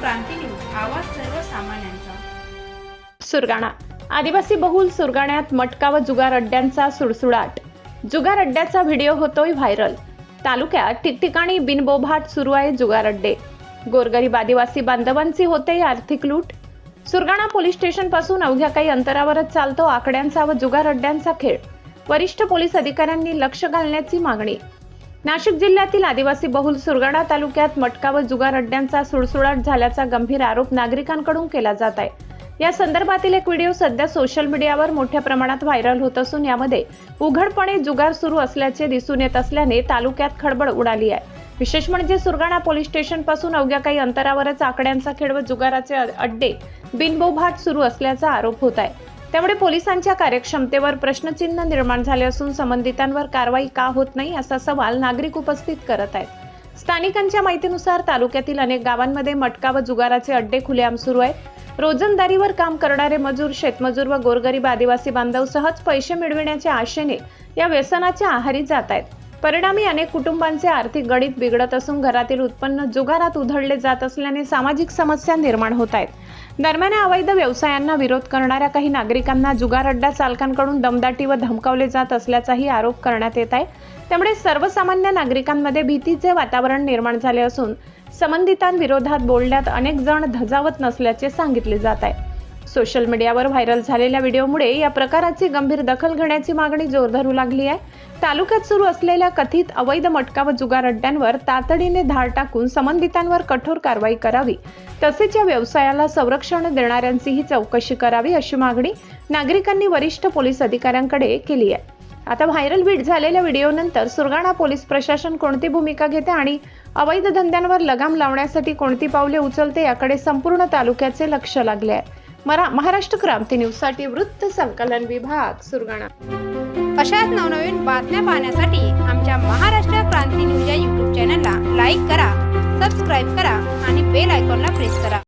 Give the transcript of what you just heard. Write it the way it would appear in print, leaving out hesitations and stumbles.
क्रांती news, आवाज सर्वसामान्यांचा। सुरगाणा आदिवासी बहुल सुरगाण्यात मटका व जुगार अड्ड्यांचा सुळसुळाट। जुगार अड्ड्याचा व्हिडिओ होतोय व्हायरल। तालुक्यात ठिकठिकाणी बिनबोभाट सुरू आहे जुगार अड्डे। गोरगरीब आदिवासी बांधवांची होते आर्थिक लूट। सुरगाणा पोलीस स्टेशन पासून अवघ्या काही अंतरावरच चालतो आकड्यांचा व जुगार अड्ड्यांचा खेळ। वरिष्ठ पोलीस अधिकाऱ्यांनी लक्ष घालण्याची मागणी। नाशिक जिल्ह्यातील आदिवासी बहुल सुरगाणा तालुक्यात मटका व जुगार अड्ड्यांचा सुळसुळाट झाल्याचा गंभीर आरोप नागरिकांकडून केला जात आहे। या संदर्भातील एक व्हिडिओ सध्या सोशल मीडियावर मोठ्या प्रमाणात व्हायरल होत असून यामध्ये उघडपणे जुगार सुरू असल्याचे दिसून येत असल्याने तालुक्यात खळबळ उडाली आहे। विशेष म्हणजे सुरगाणा पोलीस स्टेशन पासून अवघ्या काही अंतरावरच आकड्यांचा खेळ व जुगाराचे अड्डे बिनबोभाट सुरू असल्याचा आरोप होत आहे। त्यामुळे पोलिसांच्या कार्यक्षमतेवर प्रश्नचिन्ह निर्माण झाले असून संबंधितांवर कारवाई का होत नाही असा सवाल नागरिक उपस्थित करत आहेत। स्थानिकांच्या माहितीनुसार तालुक्यातील अनेक गावांमध्ये मटका व जुगाराचे अड्डे खुलेआम सुरू आहेत। रोजंदारीवर काम करणारे मजूर, शेतमजूर व गोरगरीब आदिवासी बांधव सहज पैसे मिळविण्याच्या आशेने या व्यसनाच्या आहारी जात आहेत। परिणामी अनेक कुटुंबांचे आर्थिक गणित बिघडत असून घरातील उत्पन्न जुगारात उधळले जात असल्याने सामाजिक समस्या निर्माण होत आहेत। दरम्यान अवैध व्यवसायांना विरोध करणाऱ्या काही नागरिकांना जुगार अड्डा चालकांकडून दमदाटी व धमकावले जात असल्याचाही आरोप करण्यात येत आहे। त्यामुळे सर्वसामान्य नागरिकांमध्ये भीतीचे वातावरण निर्माण झाले असून संबंधितांविरोधात बोलण्यात अनेक जण धजावत नसल्याचे सांगितले जात आहे। सोशल मीडियावर व्हायरल झालेल्या व्हिडिओमुळे या प्रकाराची गंभीर दखल घेण्याची मागणी जोर धरू लागली आहे। तालुक्यात सुरू असलेल्या कथित अवैध मटका व जुगार अड्ड्यांवर तातडीने धाड टाकून संबंधितांवर कठोर कारवाई करावी, तसेच या व्यवसायाला संरक्षण देणाऱ्यांचीही चौकशी करावी अशी मागणी नागरिकांनी वरिष्ठ पोलीस अधिकाऱ्यांकडे केली आहे। आता व्हायरल झालेल्या व्हिडिओनंतर सुरगाणा पोलीस प्रशासन कोणती भूमिका घेते आणि अवैध धंद्यांवर लगाम लावण्यासाठी कोणती पावले उचलते याकडे संपूर्ण तालुक्याचे लक्ष लागले आहे। महाराष्ट्र क्रांती न्यूज साठी वृत्त संकलन विभाग, सुरगाणा। अशाच नवनवीन बातम्या पाहण्यासाठी आमच्या महाराष्ट्र क्रांती न्यूज या YouTube चॅनलला लाईक करा, सबस्क्राईब करा आणि बेल आयकॉनला प्रेस करा।